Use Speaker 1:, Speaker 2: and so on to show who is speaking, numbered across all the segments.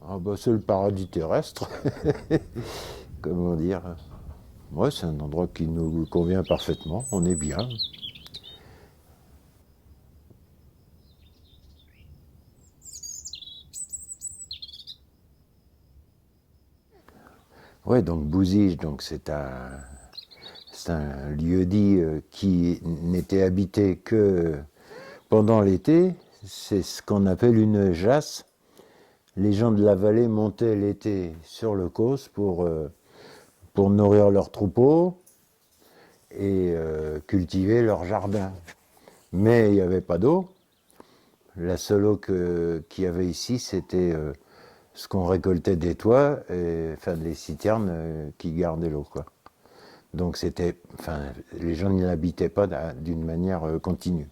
Speaker 1: Ah bah c'est le paradis terrestre, comment dire. Ouais, c'est un endroit qui nous convient parfaitement, on est bien. Ouais, donc Bouzige, donc c'est un lieu-dit qui n'était habité que pendant l'été. C'est ce qu'on appelle une jasse. Les gens de la vallée montaient l'été sur le Causse pour nourrir leurs troupeaux et cultiver leur jardin. Mais il n'y avait pas d'eau. La seule eau qu'il y avait ici, c'était ce qu'on récoltait des toits, enfin des citernes qui gardaient l'eau, quoi. Donc c'était, enfin, les gens n'y habitaient pas d'une manière continue.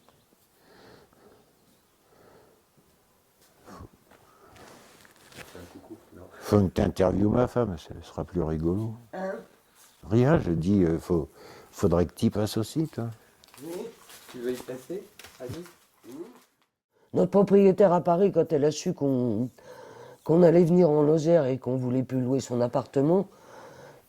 Speaker 1: Faut que tu interviewes ma femme, ce sera plus rigolo. Rien, je dis, faudrait que tu y passes aussi, toi.
Speaker 2: Oui, tu veux y passer? Allez.
Speaker 3: Notre propriétaire à Paris, quand elle a su qu'on allait venir en Lozère et qu'on voulait plus louer son appartement,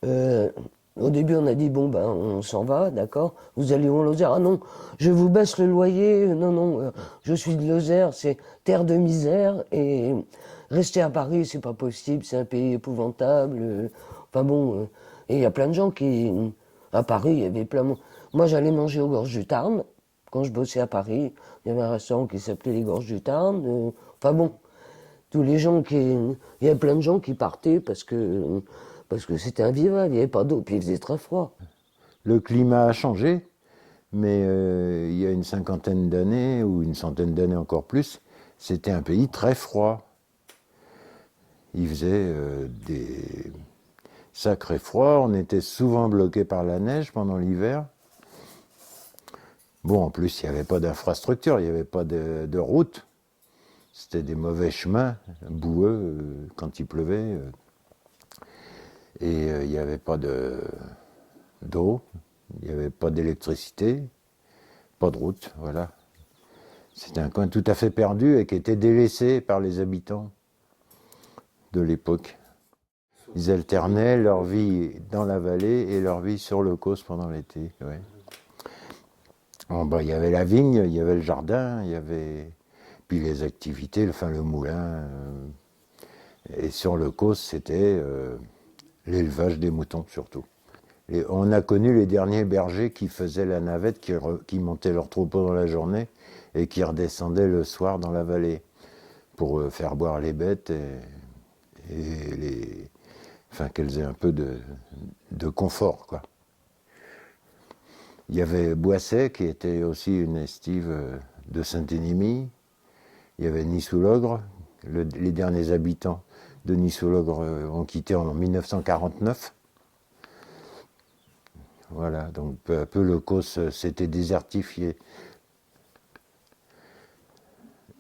Speaker 3: euh, au début on a dit bon ben on s'en va, d'accord. Vous allez où en Lozère? Ah non, je vous baisse le loyer. Non non, je suis de Lozère, c'est terre de misère et rester à Paris c'est pas possible, c'est un pays épouvantable. Enfin bon, et il y a plein de gens qui à Paris il y avait plein de monde. Moi j'allais manger aux Gorges du Tarn. Quand je bossais à Paris, il y avait un restaurant qui s'appelait les Gorges du Tarn. Enfin bon, tous les gens qui, il y a plein de gens qui partaient parce que c'était invivable, il n'y avait pas d'eau, puis il faisait très froid.
Speaker 1: Le climat a changé, mais il y a une cinquantaine d'années, ou une centaine d'années encore plus, c'était un pays très froid. Il faisait des sacrés froids, on était souvent bloqué par la neige pendant l'hiver. Bon, en plus, il n'y avait pas d'infrastructure, il n'y avait pas de route. C'était des mauvais chemins, boueux, quand il pleuvait. Et il n'y avait pas d'eau, il n'y avait pas d'électricité, pas de route, voilà. C'était un coin tout à fait perdu et qui était délaissé par les habitants de l'époque. Ils alternaient leur vie dans la vallée et leur vie sur le Causse pendant l'été. Ouais. Bon, bah, il y avait la vigne, il y avait le jardin, il y avait puis les activités, enfin le moulin. Et sur le Causse, c'était l'élevage des moutons surtout. Et on a connu les derniers bergers qui faisaient la navette, qui montaient leur troupeau dans la journée et qui redescendaient le soir dans la vallée pour faire boire les bêtes et enfin qu'elles aient un peu de confort, quoi. Il y avait Boisset qui était aussi une estive de Saint-Énimie. Il y avait Nice-sous-Logre. Les derniers habitants de Nice-sous-Logre ont quitté en 1949. Voilà, donc peu à peu le Causse s'était désertifié.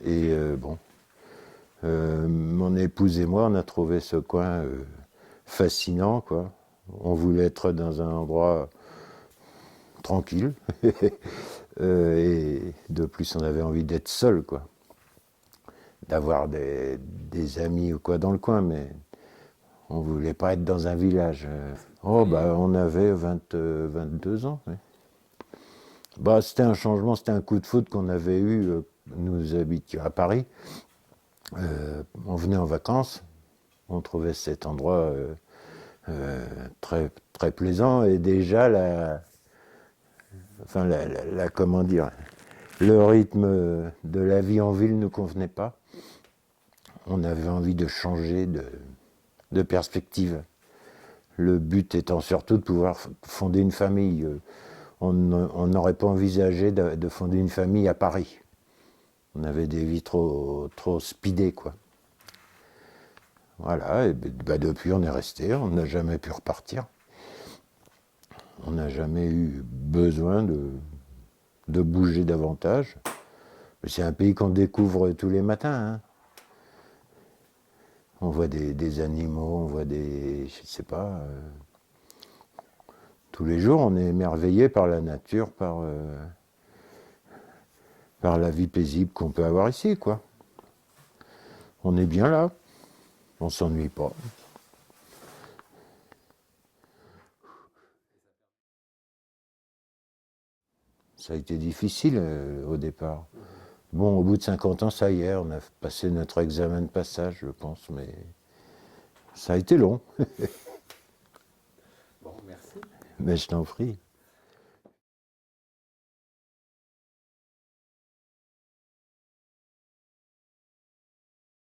Speaker 1: Et bon, mon épouse et moi, on a trouvé ce coin fascinant, quoi. On voulait être dans un endroit tranquille. Et de plus, on avait envie d'être seul, quoi. D'avoir des amis ou quoi dans le coin, mais on voulait pas être dans un village. Oh, bah, on avait 22 ans. Ouais. Bah, c'était un changement, c'était un coup de foudre qu'on avait eu. Nous habitions à Paris. On venait en vacances. On trouvait cet endroit très, très plaisant. Et déjà, enfin, comment dire, le rythme de la vie en ville ne nous convenait pas. On avait envie de changer de perspective. Le but étant surtout de pouvoir fonder une famille. On n'aurait pas envisagé de fonder une famille à Paris. On avait des vies trop speedées, quoi. Voilà, et bah depuis on est resté, on n'a jamais pu repartir. On n'a jamais eu besoin de bouger davantage. C'est un pays qu'on découvre tous les matins. Hein. On voit des animaux, on voit je sais pas. Tous les jours, on est émerveillé par la nature, par la vie paisible qu'on peut avoir ici, quoi. On est bien là. On s'ennuie pas. Ça a été difficile au départ. Bon, au bout de 50 ans, ça y est, on a passé notre examen de passage, je pense, mais ça a été long.
Speaker 2: Bon, merci.
Speaker 1: Mais je t'en prie.